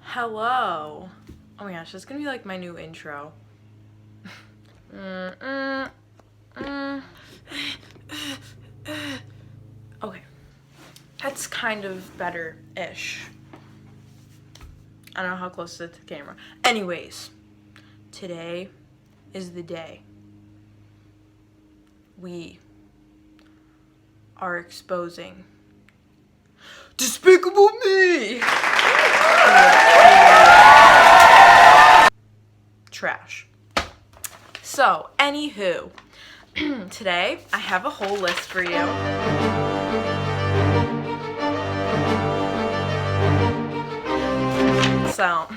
Hello. Oh my gosh, that's gonna be like my new intro. Okay. That's kind of better-ish. I don't know how close it is to the camera. Anyways, today is the day we are exposing Despicable Me! Trash. So, anywho, today I have a whole list for you. So,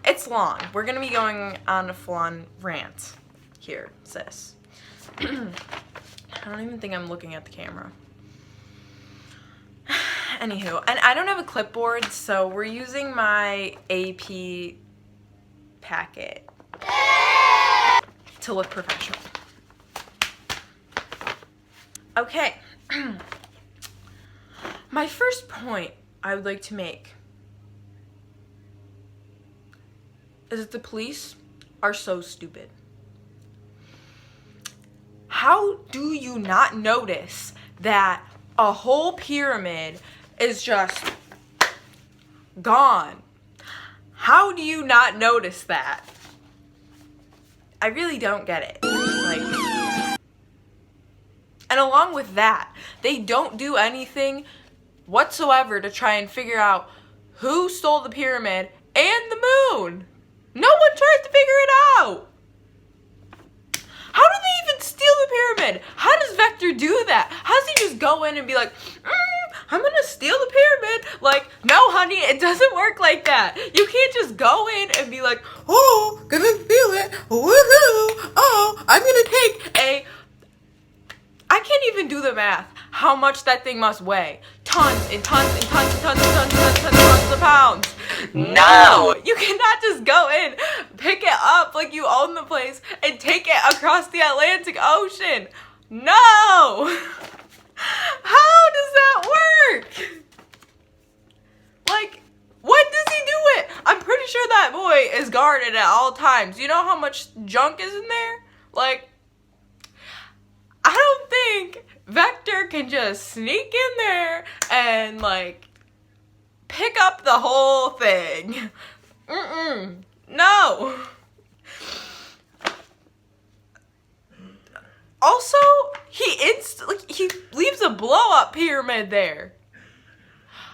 it's long. We're gonna be going on a full-on rant here, sis. I don't even think I'm looking at the camera. Anywho, and I don't have a clipboard, so we're using my AP packet to look professional. Okay. My first point I would like to make is that the police are so stupid. How do you not notice that a whole pyramid is just gone? How do you not notice that? I really don't get it. And along with that, they don't do anything whatsoever to try and figure out who stole the pyramid and the moon. No one tries to figure it out. How do they even steal the pyramid? How does Vector do that? How does he just go in and be like, I'm gonna steal the pyramid? Like, no, honey, it doesn't work like that. You can't just go in and be like, oh, gonna steal it, woohoo, oh, I'm gonna take a... I can't even do the math. How much that thing must weigh. Tons and tons and tons and tons and tons and tons and tons of pounds. No! You cannot just go in, pick it up like you own the place, and take it across the Atlantic Ocean. No! How does that work? Like, when does he do it? I'm pretty sure that boy is guarded at all times. You know how much junk is in there? Like, I don't think Vector can just sneak in there and, like, pick up the whole thing. No. Also, he leaves a blow-up pyramid there.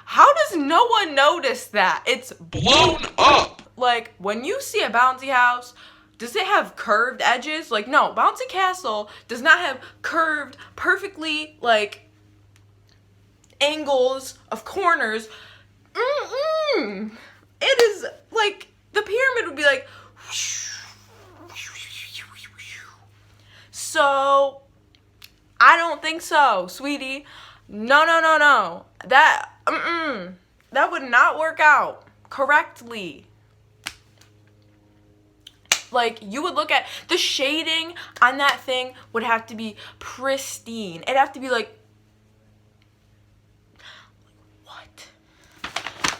How does no one notice that? It's blown up. Like, when you see a bouncy house, does it have curved edges? Like, no, Bouncy Castle does not have curved, perfectly, like, angles of corners. It is, like, the pyramid would be like, so, I don't think so, sweetie. No. That would not work out correctly. Like, you would look at the shading on that thing would have to be pristine. It'd have to be like, what?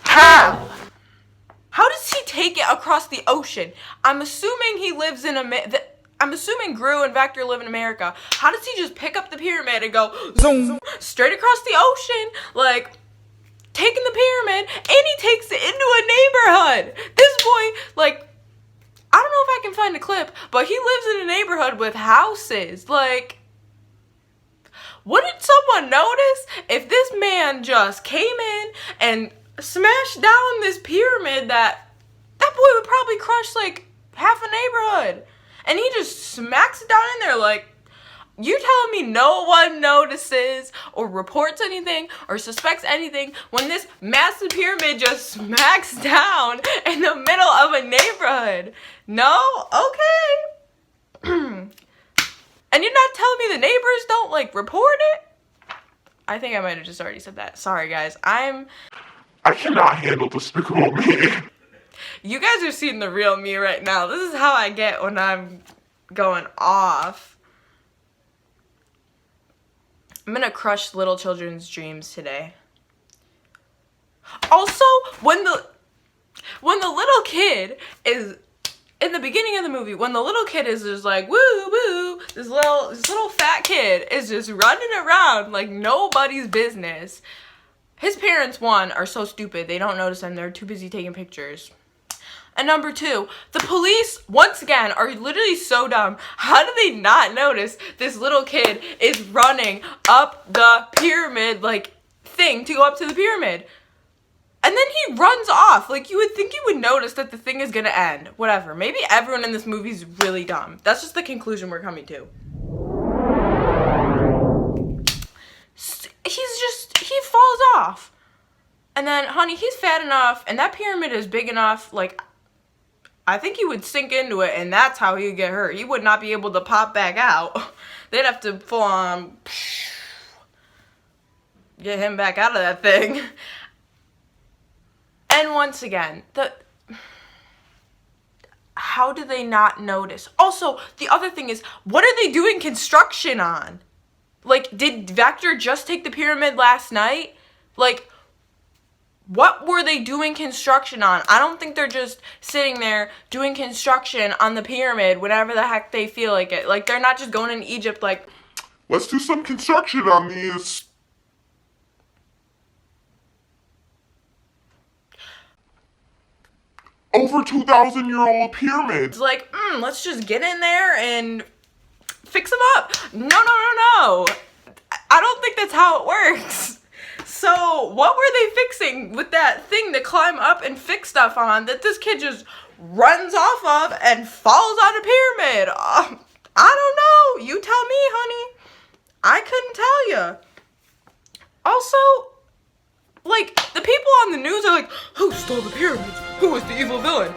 How? How does he take it across the ocean? I'm assuming he lives in I'm assuming Gru and Vector live in America. How does he just pick up the pyramid and go zoom straight across the ocean, like taking the pyramid, and he takes it into a neighborhood? This boy, like, I don't know if I can find a clip, but he lives in a neighborhood with houses. Like, wouldn't someone notice if this man just came in and smashed down this pyramid that boy would probably crush, like, half a neighborhood? And he just smacks it down in there like, you're telling me no one notices or reports anything or suspects anything when this massive pyramid just smacks down in the middle of a neighborhood? No? Okay. And you're not telling me the neighbors don't, like, report it? I think I might have just already said that. Sorry, guys. I cannot handle Despicable Me. You guys are seeing the real me right now. This is how I get when I'm going off. I'm gonna crush little children's dreams today. Also, when when the little kid is in the beginning of the movie, when the little kid is just like, woo, woo, this little fat kid is just running around like nobody's business. His parents, one, are so stupid. They don't notice him. They're too busy taking pictures. And number two, the police, once again, are literally so dumb. How do they not notice this little kid is running up the pyramid, like, thing to go up to the pyramid? And then he runs off. Like, you would think you would notice that the thing is gonna end. Whatever. Maybe everyone in this movie is really dumb. That's just the conclusion we're coming to. He falls off. And then, honey, he's fat enough, and that pyramid is big enough, like, I think he would sink into it, and that's how he would get hurt. He would not be able to pop back out. They'd have to full on get him back out of that thing. And once again, how do they not notice? Also, the other thing is, what are they doing construction on? Like, did Vector just take the pyramid last night? Like, what were they doing construction on? I don't think they're just sitting there doing construction on the pyramid whenever the heck they feel like it. Like, they're not just going in Egypt like, let's do some construction on these. Over 2,000-year-old pyramids. it's like, let's just get in there and fix them up. No. I don't think that's how it works. So what were they fixing with that thing to climb up and fix stuff on that this kid just runs off of and falls on a pyramid? I don't know. You tell me, honey. I couldn't tell you. Also, like, the people on the news are like, who stole the pyramids? Who was the evil villain?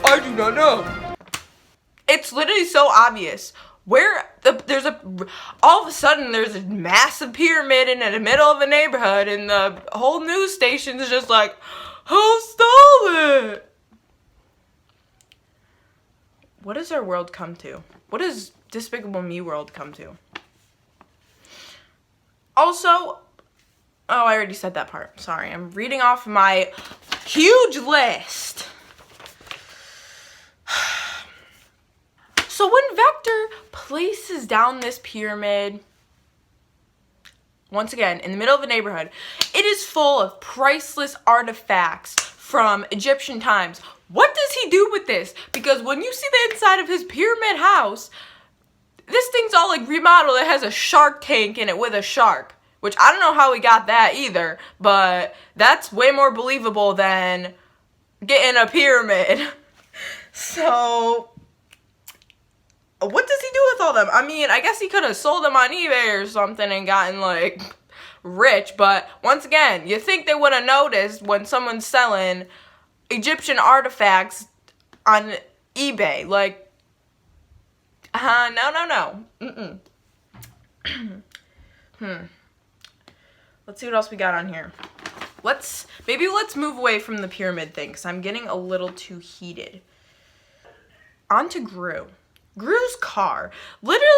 I do not know. It's literally so obvious. All of a sudden there's a massive pyramid in the middle of a neighborhood, and the whole news station is just like, who stole it? What does our world come to? What does Despicable Me world come to? Also, oh, I already said that part. Sorry, I'm reading off my huge list. So when Vector places down this pyramid, once again, in the middle of a neighborhood, it is full of priceless artifacts from Egyptian times. What does he do with this? Because when you see the inside of his pyramid house, this thing's all like remodeled. It has a shark tank in it with a shark, which I don't know how he got that either, but that's way more believable than getting a pyramid. So what does he do with all them? I mean, I guess he could have sold them on eBay or something and gotten, like, rich. But once again, you think they would have noticed when someone's selling Egyptian artifacts on eBay. Like, no. Let's see what else we got on here. Maybe let's move away from the pyramid thing, because I'm getting a little too heated. On to Gru. Gru's car, literally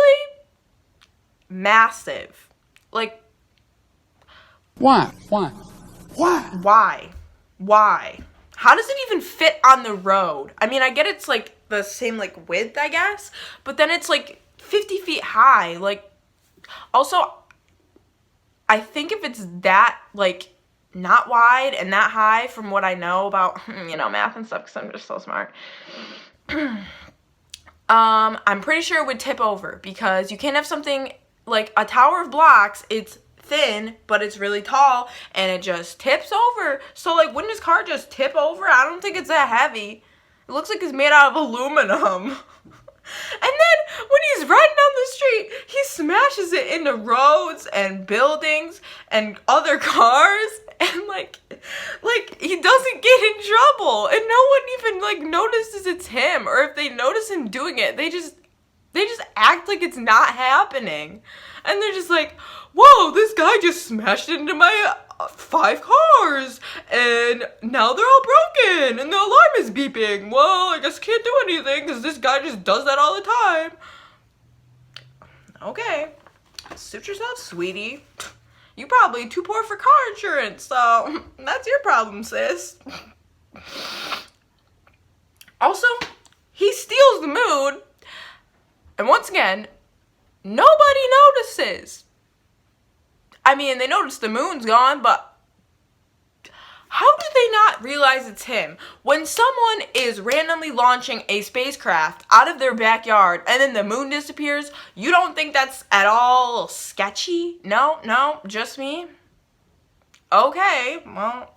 massive. Like, Why? How does it even fit on the road? I mean, I get it's like the same like width, I guess, but then it's like 50 feet high. Like, also, I think if it's that like not wide and that high, from what I know about, math and stuff, because I'm just so smart. I'm pretty sure it would tip over, because you can't have something like a tower of blocks. It's thin, but it's really tall, and it just tips over. So, like, wouldn't his car just tip over? I don't think it's that heavy. It looks like it's made out of aluminum. And then when he's riding down the street, he smashes it into roads and buildings and other cars, and like he doesn't get in trouble, and no one even like notices it's him, or if they notice him doing it, they just act like it's not happening, and they're just like, whoa, this guy just smashed into my 5 cars, and now they're all broken, and the alarm is beeping. Well, I guess I can't do anything, because this guy just does that all the time. Okay, suit yourself, sweetie. You probably too poor for car insurance, so that's your problem, sis. Also, he steals the moon, and once again, nobody notices. I mean, they notice the moon's gone, but how do they not realize it's him? When someone is randomly launching a spacecraft out of their backyard and then the moon disappears, you don't think that's at all sketchy? No, just me? Okay, well,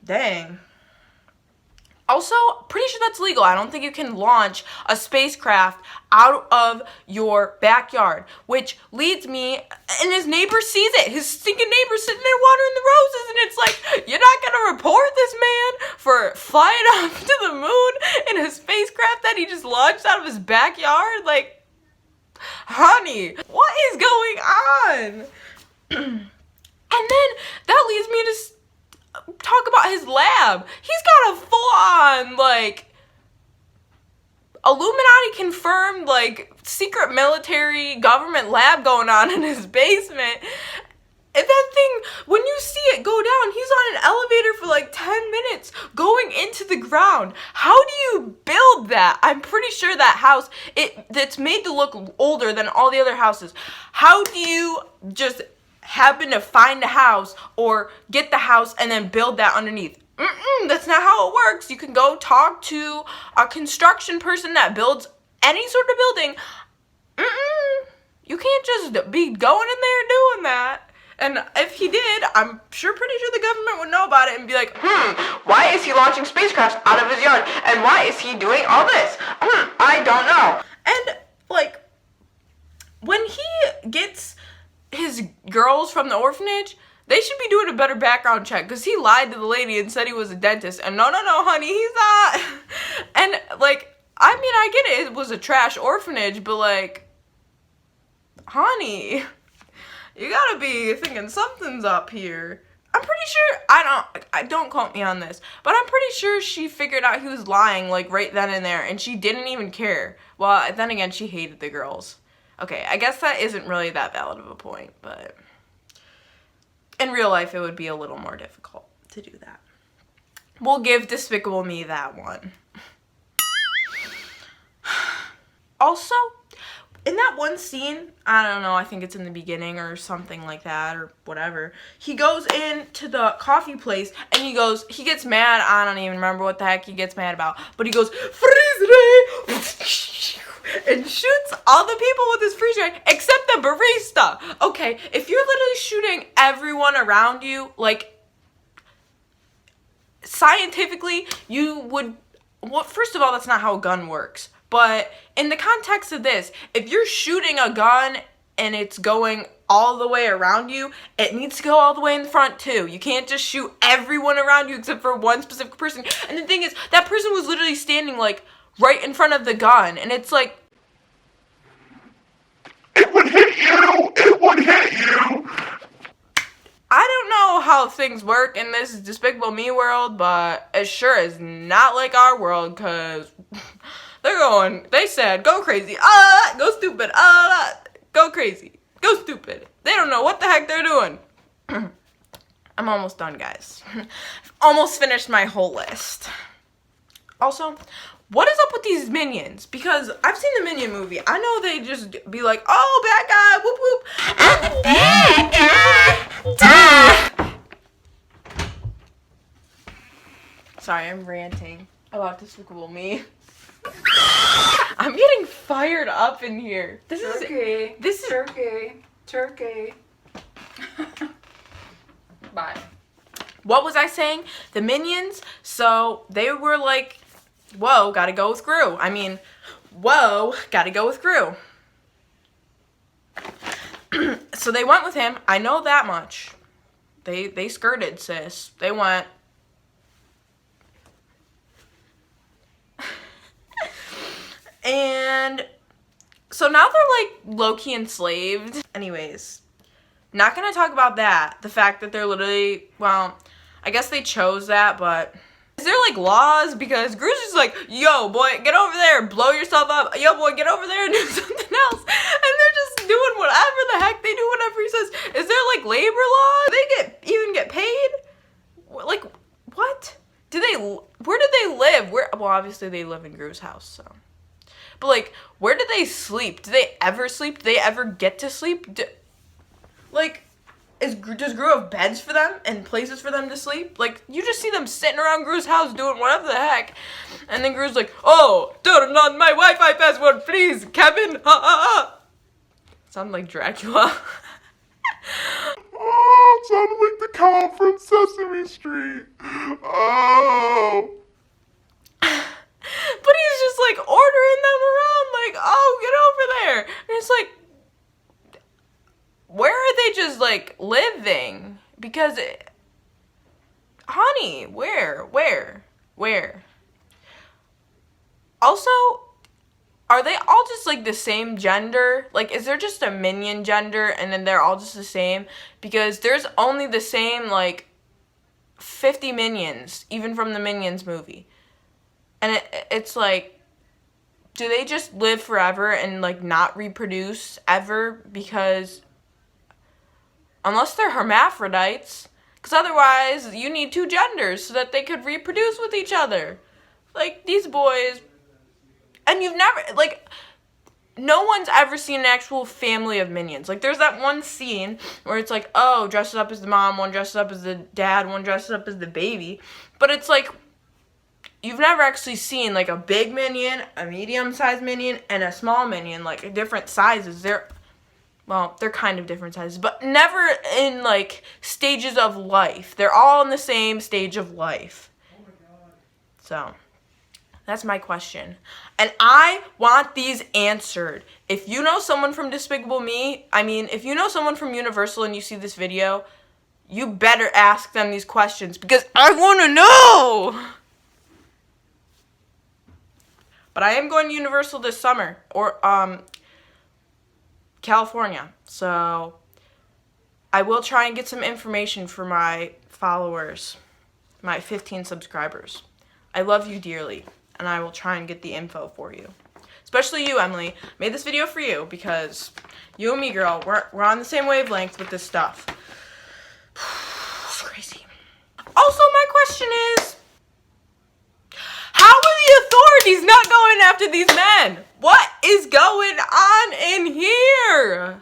dang. Also, pretty sure that's legal. I don't think you can launch a spacecraft out of your backyard, which leads me, and his neighbor sees it. His stinking neighbor's sitting there watering the roses, and it's like, you're not gonna report this man for flying off to the moon in a spacecraft that he just launched out of his backyard? Like, honey, what is going on? And then that leads me to talk about his lab. He's got a full-on, like, Illuminati confirmed, like, secret military government lab going on in his basement. And that thing, when you see it go down, he's on an elevator for like 10 minutes going into the ground. How do you build that? I'm pretty sure that house, it's made to look older than all the other houses. How do you just happen to find a house or get the house and then build that underneath? That's not how it works. You can go talk to a construction person that builds any sort of building. You can't just be going in there doing that. And if he did, I'm pretty sure the government would know about it and be like, why is he launching spacecrafts out of his yard? And why is he doing all this? I don't know. And, like, when he gets his girls from the orphanage, they should be doing a better background check, because he lied to the lady and said he was a dentist. And no, honey, he's not. And, like, I mean, I get it. It was a trash orphanage, but, like, honey, you gotta be thinking something's up here. I'm pretty sure, I don't quote me on this, but I'm pretty sure she figured out he was lying, like, right then and there, and she didn't even care. Well, then again, she hated the girls. Okay, I guess that isn't really that valid of a point, but in real life, it would be a little more difficult to do that. We'll give Despicable Me that one. Also, in that one scene, I don't know, I think it's in the beginning or something like that or whatever, he goes into the coffee place and he gets mad. I don't even remember what the heck he gets mad about, but he goes, freeze ray, and shoots all the people with his freeze ray except the barista. Okay, if you're literally shooting everyone around you, like, scientifically, you would, well, first of all, that's not how a gun works. But in the context of this, if you're shooting a gun and it's going all the way around you, it needs to go all the way in the front too. You can't just shoot everyone around you except for one specific person. And the thing is, that person was literally standing, like, right in front of the gun. And it's like, It would hit you! It would hit you! I don't know how things work in this Despicable Me world, but it sure is not like our world, because they said, go crazy, go stupid, go crazy, go stupid. They don't know what the heck they're doing. I'm almost done, guys. I've almost finished my whole list. Also, what is up with these minions? Because I've seen the Minion movie. I know they just be like, oh, bad guy, whoop whoop. Bad guy, Sorry, I'm ranting about Despicable Me. I'm getting fired up in here. This is Turkey. Bye. What was I saying? The Minions, so they were like, whoa, gotta go with Gru. I mean, whoa, gotta go with Gru. So they went with him. I know that much. They skirted, sis. They went. And so now they're, like, low-key enslaved. Anyways, not gonna talk about that. The fact that they're literally, well, I guess they chose that, but is there, like, laws? Because Gru's just like, yo, boy, get over there, blow yourself up. Yo, boy, get over there and do something else. And they're just doing whatever the heck they do, whatever he says. Is there, like, labor law? Do they even get paid? Like, what? Where do they live? Well, obviously they live in Gru's house, so. But, like, where do they sleep? Do they ever sleep? Do they ever get to sleep? Does Gru have beds for them and places for them to sleep? Like, you just see them sitting around Gru's house doing whatever the heck. And then Gru's like, oh, turn on my Wi-Fi password, please, Kevin. Sound like Dracula. Oh, it sounded like the cow from Sesame Street. Oh. But he's just, like, ordering them around, like, oh, get over there. And it's like, where are they just, like, living? Because, honey, where? Also, are they all just, like, the same gender? Like, is there just a minion gender and then they're all just the same? Because there's only the same, like, 50 minions, even from the Minions movie. And it's like, do they just live forever and, like, not reproduce ever? Because, unless they're hermaphrodites, because otherwise you need two genders so that they could reproduce with each other. Like, these boys, and you've never, like, no one's ever seen an actual family of minions. Like, there's that one scene where it's like, oh, dresses up as the mom, one dresses up as the dad, one dresses up as the baby. But it's like, you've never actually seen, like, a big minion, a medium-sized minion, and a small minion, like, different sizes. They're kind of different sizes, but never in, like, stages of life. They're all in the same stage of life. Oh my God. So, that's my question. And I want these answered. If you know someone from Despicable Me, if you know someone from Universal and you see this video, you better ask them these questions because I want to know! But I am going to Universal this summer, or, California. So, I will try and get some information for my followers, my 15 subscribers. I love you dearly, and I will try and get the info for you. Especially you, Emily. I made this video for you, because you and me, girl, we're on the same wavelength with this stuff. It's crazy. Also, my question is, how are the authorities not going after these men? What is going on in here?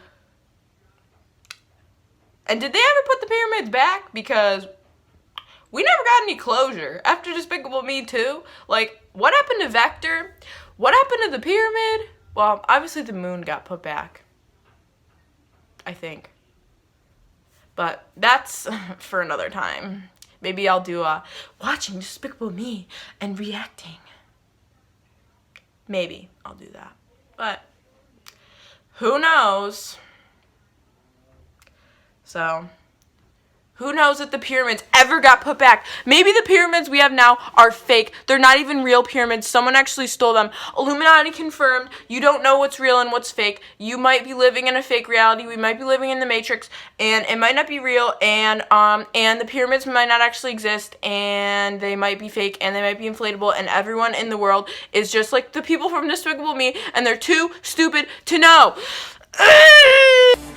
And did they ever put the pyramids back? Because we never got any closure after Despicable Me 2. Like, what happened to Vector? What happened to the pyramid? Well, obviously the moon got put back, I think. But that's for another time. Maybe I'll do watching Despicable Me and reacting. Maybe I'll do that. But who knows? So, who knows if the pyramids ever got put back? Maybe the pyramids we have now are fake. They're not even real pyramids. Someone actually stole them. Illuminati confirmed. You don't know what's real and what's fake. You might be living in a fake reality. We might be living in the Matrix, and it might not be real, and the pyramids might not actually exist, and they might be fake, and they might be inflatable, and everyone in the world is just like the people from Despicable Me, and they're too stupid to know.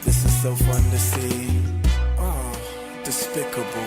This is so fun to see. Oh, despicable.